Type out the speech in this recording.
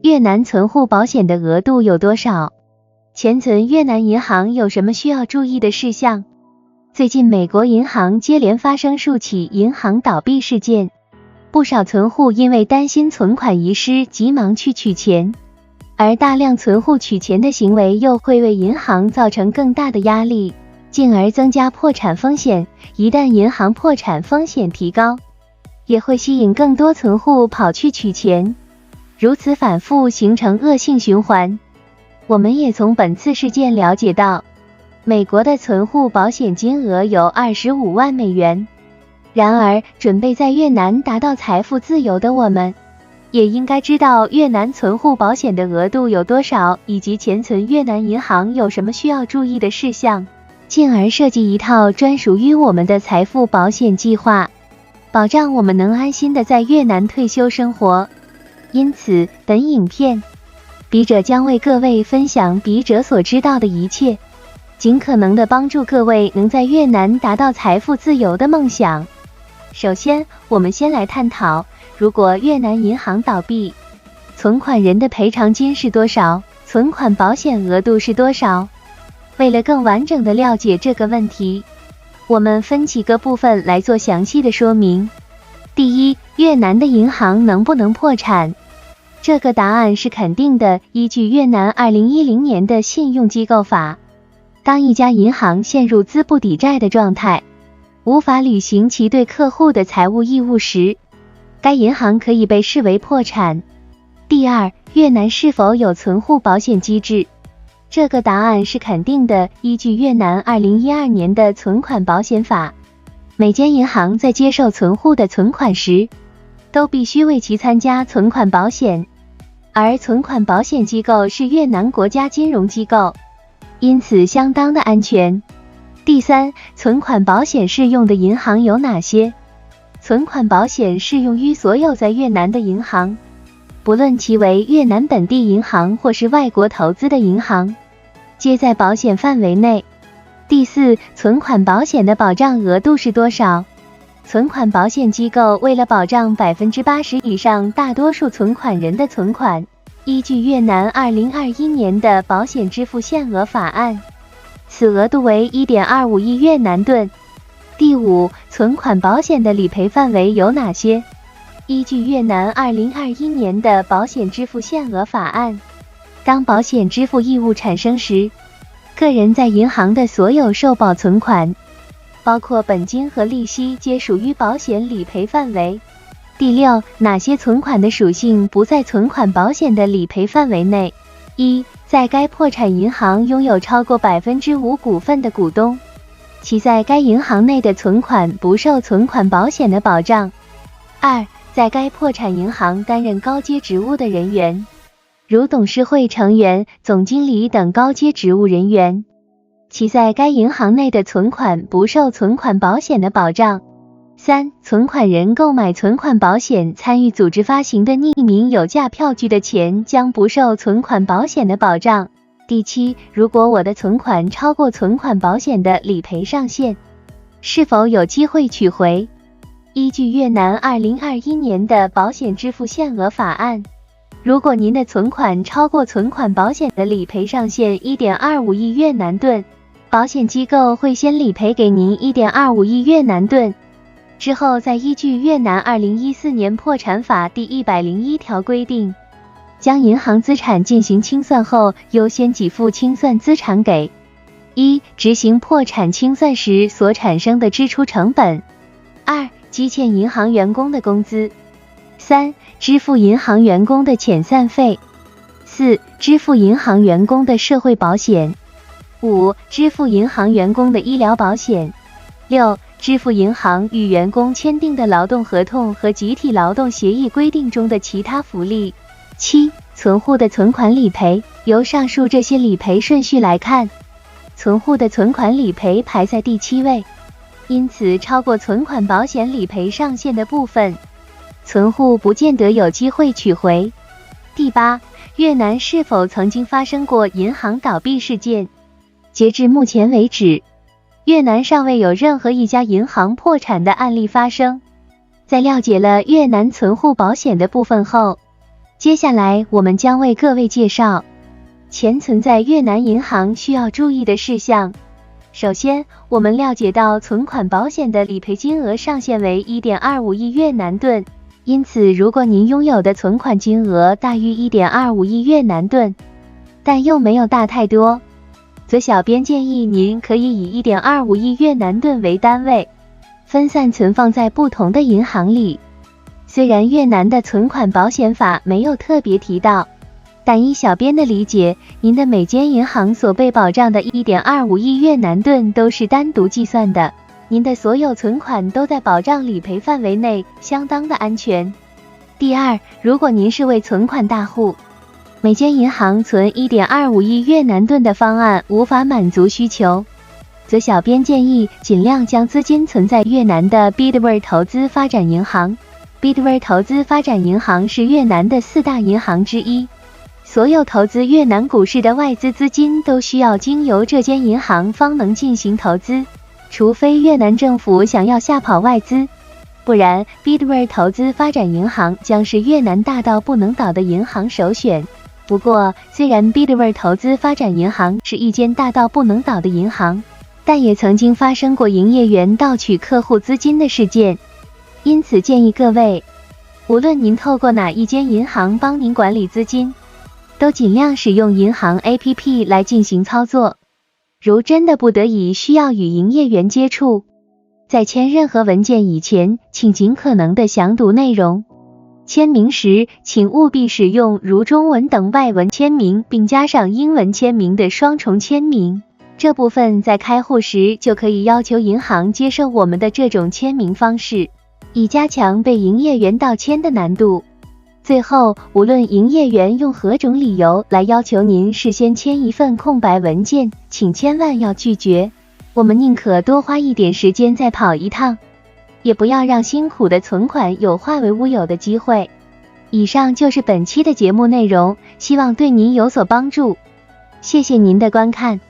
越南存户保险的额度有多少？钱存越南银行有什么需要注意的事项？最近美国银行接连发生数起银行倒闭事件，不少存户因为担心存款遗失，急忙去取钱，而大量存户取钱的行为又会为银行造成更大的压力，进而增加破产风险。一旦银行破产，风险提高，也会吸引更多存户跑去取钱，如此反复形成恶性循环。我们也从本次事件了解到，美国的存户保险金额有25万美元。然而，准备在越南达到财富自由的我们，也应该知道越南存户保险的额度有多少，以及钱存越南银行有什么需要注意的事项，进而设计一套专属于我们的财富保险计划，保障我们能安心的在越南退休生活。因此，本影片，笔者将为各位分享笔者所知道的一切，尽可能的帮助各位能在越南达到财富自由的梦想。首先，我们先来探讨，如果越南银行倒闭，存款人的赔偿金是多少？存款保险额度是多少？为了更完整的了解这个问题，我们分几个部分来做详细的说明。第一，越南的银行能不能破产？这个答案是肯定的。依据越南2010年的信用机构法，当一家银行陷入资不抵债的状态，无法履行其对客户的财务义务时，该银行可以被视为破产。第二，越南是否有存户保险机制？这个答案是肯定的。依据越南2012年的存款保险法，每间银行在接受存户的存款时，都必须为其参加存款保险，而存款保险机构是越南国家金融机构，因此相当的安全。第三，存款保险适用的银行有哪些？存款保险适用于所有在越南的银行，不论其为越南本地银行或是外国投资的银行，皆在保险范围内。第四，存款保险的保障额度是多少？存款保险机构为了保障80%以上大多数存款人的存款，依据越南2021年的保险支付限额法案，此额度为 1.25 亿越南盾。第五，存款保险的理赔范围有哪些？依据越南2021年的保险支付限额法案，当保险支付义务产生时，个人在银行的所有受保存款，包括本金和利息，皆属于保险理赔范围。第六，哪些存款的属性不在存款保险的理赔范围内？一，在该破产银行拥有超过 5% 股份的股东，其在该银行内的存款不受存款保险的保障。二，在该破产银行担任高阶职务的人员，如董事会成员、总经理等高阶职务人员，其在该银行内的存款不受存款保险的保障。三，存款人购买存款保险参与组织发行的匿名有价票据的钱将不受存款保险的保障。第七，如果我的存款超过存款保险的理赔上限，是否有机会取回？依据越南2021年的保险支付限额法案，如果您的存款超过存款保险的理赔上限 1.25 亿越南盾，保险机构会先理赔给您 1.25 亿越南盾，之后再依据越南2014年破产法第101条规定，将银行资产进行清算后，优先给付清算资产给一、执行破产清算时所产生的支出成本；二、积欠银行员工的工资；三、支付银行员工的遣散费；四、支付银行员工的社会保险；五、支付银行员工的医疗保险；六、支付银行与员工签订的劳动合同和集体劳动协议规定中的其他福利；七、存户的存款理赔。由上述这些理赔顺序来看，存户的存款理赔排在第7位，因此超过存款保险理赔上限的部分，存户不见得有机会取回。第八，越南是否曾经发生过银行倒闭事件？截至目前为止，越南尚未有任何一家银行破产的案例发生。在了解了越南存户保险的部分后，接下来我们将为各位介绍钱存在越南银行需要注意的事项。首先，我们了解到存款保险的理赔金额上限为 1.25 亿越南盾，因此如果您拥有的存款金额大于 1.25 亿越南盾，但又没有大太多，则小编建议您可以以 1.25 亿越南盾为单位，分散存放在不同的银行里。虽然越南的存款保险法没有特别提到，但依小编的理解，您的每间银行所被保障的 1.25 亿越南盾都是单独计算的，您的所有存款都在保障理赔范围内，相当的安全。第二，如果您是位存款大户，每间银行存 1.25 亿越南盾的方案无法满足需求，则小编建议尽量将资金存在越南的 Bidvest 投资发展银行。Bidvest 投资发展银行是越南的4大银行之一，所有投资越南股市的外资资金都需要经由这间银行方能进行投资，除非越南政府想要吓跑外资，不然 Bidvest 投资发展银行将是越南大到不能倒的银行首选。不过，虽然 Bidvest 投资发展银行是一间大到不能倒的银行，但也曾经发生过营业员盗取客户资金的事件，因此建议各位，无论您透过哪一间银行帮您管理资金，都尽量使用银行 APP 来进行操作。如真的不得已需要与营业员接触，在签任何文件以前，请尽可能的详读内容。签名时，请务必使用如中文等外文签名，并加上英文签名的双重签名。这部分在开户时就可以要求银行接受我们的这种签名方式，以加强被营业员盗签的难度。最后，无论营业员用何种理由来要求您事先签一份空白文件，请千万要拒绝。我们宁可多花一点时间再跑一趟，也不要让辛苦的存款有化为乌有的机会。以上就是本期的节目内容，希望对您有所帮助。谢谢您的观看。